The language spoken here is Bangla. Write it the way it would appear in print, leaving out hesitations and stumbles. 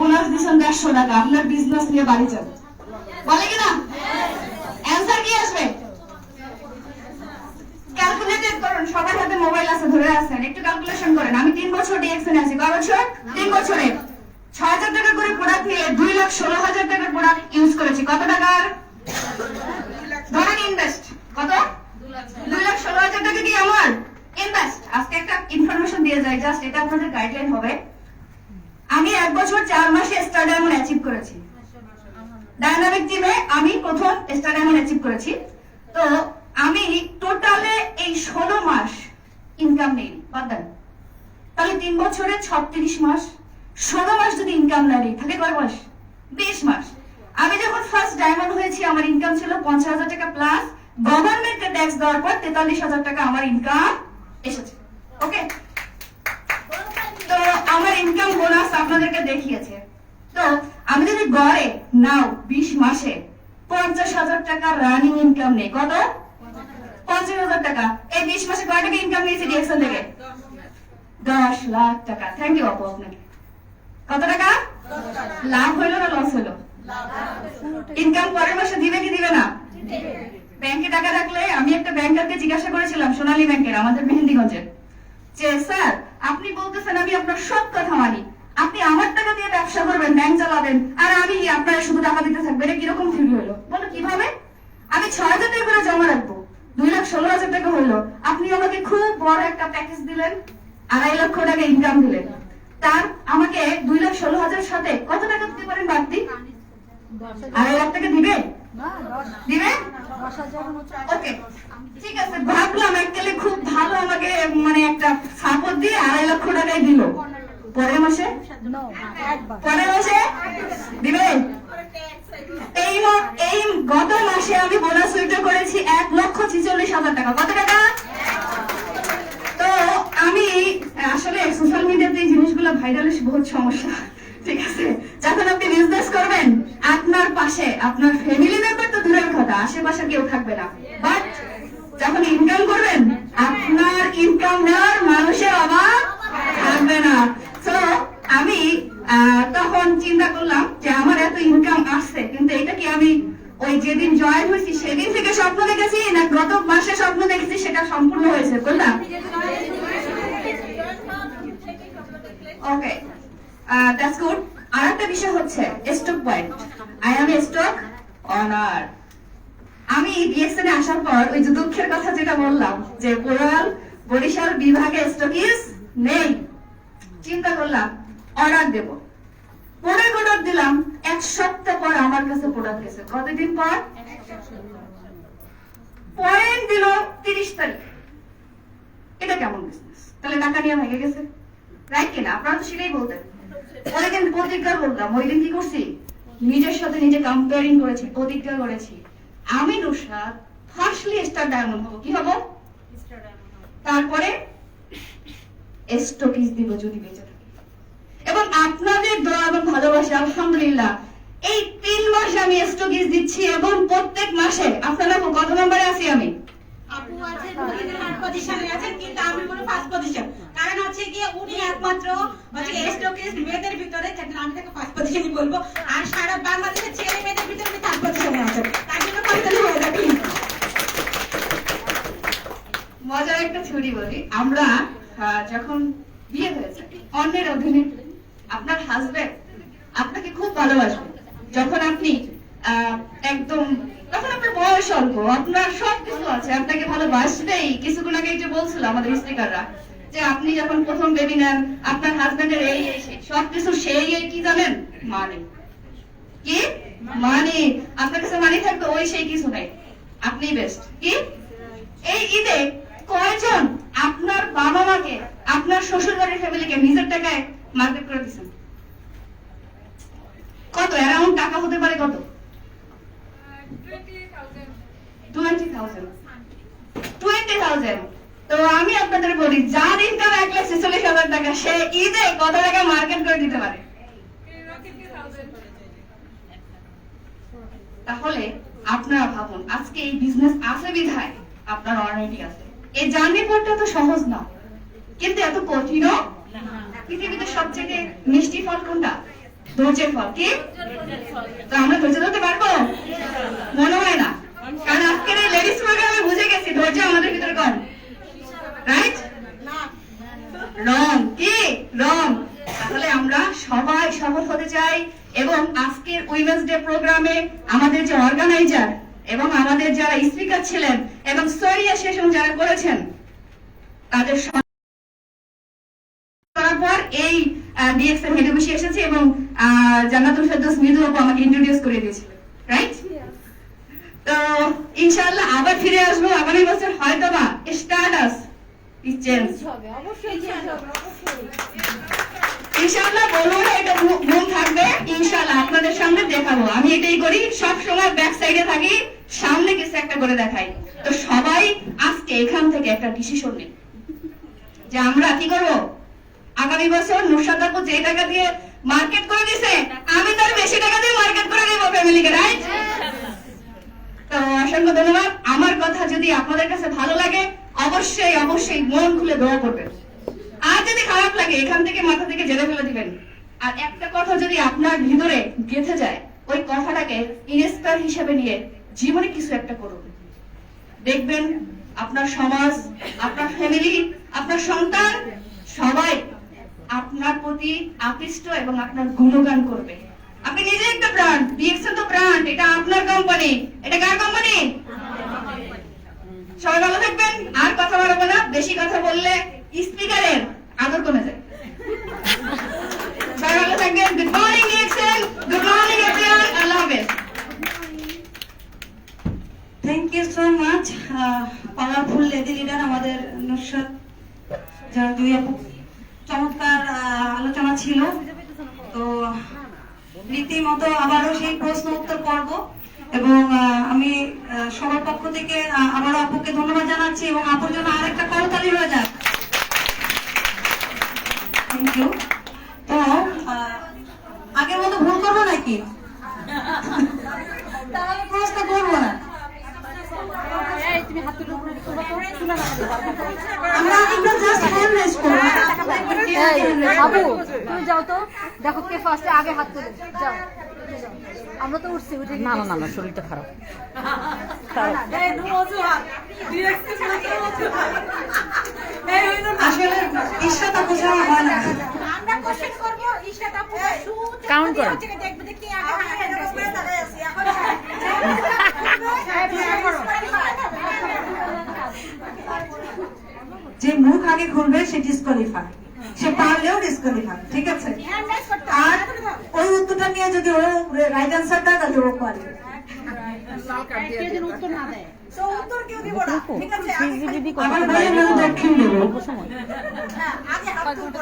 বোনাস দিচ্ছেন 150 টাকা, আপনার বিজনেস নিয়ে বাড়ি যান, বলে কিনা? অ্যান্সার কি আসবে? ক্যালকুলেটেড করুন, সবার হাতে মোবাইল আছে, ধরে আছেন, একটু ক্যালকুলেশন করেন। আমি 3 বছর ডিএক্সনে আছি, কয় বছর? 3 বছরে 6000 টাকা করে প্রোডাক্ট নিয়ে 2,16,000 টাকার প্রোডাক্ট ইউজ করেছি। কত টাকার ধরেন ইনভেস্ট? কত? 2,16,000 টাকা কি আমার ইনভেস্ট? আজকে একটা ইনফরমেশন দিয়ে যাই, জাস্ট এটা আপনাদের গাইডলাইন হবে। আমি 1 বছর 4 মাসে স্টার ডায়মন্ড অ্যাচিভ করেছি। ডায়নামিক টিমে আমি প্রথম স্টার ডায়মন্ড অ্যাচিভ করেছি। তো আমি টোটালে এই 16 মাস ইনকাম নেই, বাদ দেন, তাহলে 3 বছরে 36 মাস, 16 মাস যদি ইনকাম না নেই তাহলে কয় মাস? 20 মাস। আমি যখন ফার্স্ট ডায়মন্ড হয়েছি আমার ইনকাম ছিল 50,000 টাকা প্লাস গভর্নমেন্টকে ট্যাক্স দেওয়ার পর 43,000 টাকা আমার ইনকাম এসেছে। ওকে, তো আমার ইনকাম বোনাস আপনাদেরকে দেখিয়েছে। তো আমি যদি গড়ে নাও 20 মাসে 50,000 টাকা রানিং ইনকাম নেই, কত? 50,000 টাকা। এই 20 মাসে কয় টাকা ইনকাম নিয়েছি ডিএক্সএল থেকে? 10 লাখ টাকা। থ্যাংক ইউ আপু আপনাকে। কত টাকা লাভ হইলো না লস হইলো? ইনকাম পরের মাসে দিবে কি দিবে না? ব্যাংকে টাকা রাখলে আমি একটা ব্যাংকারকে জিজ্ঞাসা করেছিলাম, সোনালী ব্যাংকের, আমাদের মেহেন্দিগঞ্জের, যে স্যার আপনি বলতেছেন আমি আপনার সব কথা মানি, আপনি আমার টাকা দিয়ে ব্যবসা করবেন, ব্যাংক চালাবেন, আর আমি আপনার শুধু টাকা দিতে থাকবেন, এটা কিরকম ফিল হলো? বলো কিভাবে? আমি 6,000 টাকা করে জমা রাখবো, 2,16,000 টাকা হইলো, আপনি আমাকে খুব বড় একটা প্যাকেজ দিলেন, 2.5 লক্ষ টাকা ইনকাম দিলেন, তার আমাকে 2,16,000 সাথে কত টাকা দিতে পারেন বাড়তি? 2.5 লাখ টাকা দিবে? দিবে? ওকে, ঠিক আছে, ভাবলাম এককালে খুব ভালো আমাকে মানে একটা সাপোর্ট দিয়ে 2.5 লক্ষ টাকাই দিল। পরের মাসে দিবে? এই গত মাসে আমি বোনাস উইথড্র করেছি 1,46,000 টাকা। কত টাকা? তো আমি আসলে সোশ্যাল মিডিয়াতে এই জিনিসগুলো ভাইরাল বহুত সমস্যা, ঠিক আছে? যখন আপনি বিজনেস করবেন আপনার পাশে আপনার ফ্যামিলি মেম্বার তো দূরের কথা, আশেপাশে কেউ থাকবে না, বাট যখন ইনকাম করবেন আপনার ইনকাম নেওয়ার মানুষের অভাব থাকবে না। তো আমি তখন চিন্তা করলাম যে আমার এত ইনকাম আসছে, কিন্তু এটা কি আমি ওই যেদিন জয়েন হয়েছি সেদিন থেকে স্বপ্ন দেখেছি না গত মাসে স্বপ্ন দেখেছি সেটা সম্পূর্ণ হয়েছে? বললাম ওকে, দ্যাটস গুড। আরেকটা বিষয় হচ্ছে stock point. I M A stock honour. আমি ডিএক্সএনে আসার পর ওই যে দুঃখের কথা যেটা বললাম যে বরিশাল বিভাগে স্টকিস নেই, চিন্তা করলাম অর্ডার দেব। প্রোডাক্ট অর্ডার দিলাম, 1 সপ্তাহ পর আমার কাছে প্রোডাক্ট গেছে। কতদিন পর? পয়েন্ট দিল 30 তারিখ। এটা কেমন বিজনেস? তাহলে টাকা নিয়ে ভেঙে গেছে, রাইট কিনা? আপনারা তো সেটাই বলতেন। ওই দিন প্রতিজ্ঞা করলাম, ওই দিন কি করছি? নিজের সাথে নিজে কম্পেয়ারিং করেছি, প্রতিজ্ঞা করেছি আমি নুসরাত ফার্স্টলি স্টার ডায়মন্ড হবো। কি হবো? তারপরে স্টকিস দিব যদি বেঁচে থাকি। এবং আপনাদের দোয়া এবং ভালোবাসা আলহামদুলিল্লাহ এই 3 মাসে আমি স্টকিস দিচ্ছি এবং প্রত্যেক মাসে আপনারা কত নম্বরে আছি? আমি আপু আছেন থার্ড পজিশনে আছেন, কিন্তু আমি বলি ফার্স্ট পজিশন। কারণ হচ্ছে কি উনি একমাত্র হচ্ছে স্টকিস মেয়েদের ভিতরে, আমি তাকে ফার্স্ট পজিশনই বলবো, আর সারা বাংলাদেশের ছেলে মেয়েদের ভিতরে উনি থার্ড পজিশনে আছেন। তার জন্য কনফিডেন্স হয়ে যাবে। মজার একটা ছুরি বলি, আমরা যখন বিয়ে হয়েছে অন্যের অধীনে, আপনার হাজবেন্ড আপনাকে খুব ভালোবাসবে, যখন আপনি একদম তখন আপনার বয়স অল্প, আপনার সবকিছু আছে, আপনাকে ভালোবাসবেই। কিছুক্ষণ আগে যে বলছিল আমাদের স্পিকাররা যে আপনি যখন প্রথম বেবি নেন আপনার হাজবেন্ডের এই সবকিছু সেই কি জানেন? মানি। কি মানি? আপনার কাছে মানি থাকবে, ওই সেই কিছু নাই, আপনি বেস্ট। কি এই ঈদে কয়জন আপনার বাবা মাকে, আপনার শ্বশুর বাড়ির ফ্যামিলিকে নিজের টাকায় মার্কেট করে দিচ্ছেন? কত অ্যারাউন্ড টাকা হতে পারে? কত? 20,000। তো আমি আপনাদের বলি যার ইনকাম 1,46,000 টাকা সে ঈদে কত টাকা মার্কেট করে দিতে পারে? তাহলে আপনারা ভাবুন, আজকে এই বিজনেস আছে বিধায় আপনার অর্নিটি আছে। এই জার্নি পথটা তো সহজ না, কিন্তু এত কঠিনও। পৃথিবীতে সবচেয়ে মিষ্টি ফল কোনটা? ধৈর্যের ফল। কি? তো আমরা ধৈর্য ধরতে পারবো? মনে হয় না, কারণ আজকের এই লেডিস প্রোগ্রামে বুঝে গেছি ধৈর্য আমাদের ভিতরে কম। রাইট? রং। কি? রং। তাহলে আমরা সবাই সফল হতে চাই এবং আজকের উইমেন্স ডে প্রোগ্রামে আমাদের যে অর্গানাইজার এবং আমাদের যারা স্পিকার ছিলেন এবং সরিয়া সেশন যারা করেছেন তাদের করার পর এই ডিএক্স এর হেডে বসে এসেছে এবং জান্নাতুল ফেরদৌস মৃদু আপু আমাকে ইন্ট্রোডিউস করে দিয়েছে। রাইট? তো ইনশাআল্লাহ আবার ফিরে আসবো আগামী বছর, হয়তোবা স্টার্টাস চেঞ্জ হবে, অবশ্যই চেঞ্জ হবে, অবশ্যই ইনশাআল্লাহ। বলবো না, এটা মন থাকবে, ইনশাআল্লাহ আপনাদের সামনে দেখাবো। আমি এটাই করি, সব সময় ব্যাক সাইডে থাকি, সামনে কিছু একটা করে দেখাই। তো সবাই আজকে এখান থেকে একটা ডিসিশন নিন যে আমরা কি করব। আগামী বছর নুসরাত আপু যে টাকা দিয়ে মার্কেট করে দিয়েছে, আমি তার বেশি টাকা দিয়ে মার্কেট করে দেব ফ্যামিলিকে। রাইট? তো অসংখ্য ধন্যবাদ। আমার কথা যদি আপনাদের কাছে ভালো লাগে অবশ্যই অবশ্যই মন খুলে দোয়া করবেন। আর যদি খারাপ লাগে এখান থেকে মাথা থেকে জেনে ফেলে দিবেন। আর একটা কথা যদি আপনার ভিতরে গেঁথে যায়, ওই কথাটাকে ইন্সপায়ার হিসেবে নিয়ে জীবনে কিছু একটা করুন। দেখবেন আপনার সমাজ, আপনার ফ্যামিলি, আপনার সন্তান সবাই আপনার প্রতি আকৃষ্ট এবং আপনার গুণগান করবে। আপনি নিজে একটা ব্র্যান্ড, ডিএক্সএন তো ব্র্যান্ড, এটা আপনার কোম্পানি। এটা কার কোম্পানি? সবাই ভালো থাকবেন। আর কথা বাড়াবো না, বেশি কথা বললে স্পিকারের আদর কমে যায়। সবাই ভালো থাকবেন। Good morning DXN, good morning everyone, আল্লাহ হাফেজ। Thank you so much powerful lady leader আমাদের নুসরাত জাহান আপু। চমৎকার আলোচনা ছিল। তো রীতিমতো আবারও সেই প্রশ্ন উত্তর পর্ব এবং আমি সবার পক্ষ থেকে আবারও আপুকে ধন্যবাদ জানাচ্ছি এবং আপুর জন্য আরেকটা করতালি হয়ে যাক। Thank you. তো আগের মতো ভুল করবো নাকি? তাহলে প্রশ্ন করবো না। আমরা জাস্ট হ্যান্ড রেজ করব। বাবু তুমি যাও তো, দেখো কে ফার্স্টে আগে হাত তুলে যাও। আমরা তো উঠছি, উঠে না না না না, শরীরটা খারাপ। আসলে ইশরাতা বোঝা হয় না। আমরা কোশ্চেন করব, ইশরাত আপু কাউন্ট করো। দেখবে যে কে আগে যে মুখ আগে খুলবে সে ডিসকোয়ালিফাই, সে পারলেও ডিসকোয়ালিফাই। ঠিক আছে? আর ওই উত্তরটা নিয়ে যদি ও রাইট অ্যান্সার দেয় তাহলে ও কোয়ালিফাই। উত্তর না দেয় তো উত্তর কেউ দিব না। ঠিক আছে? দিদি আমার ভাই আমি দক্ষিণ দেব। সময় আগে হাত তুলবো।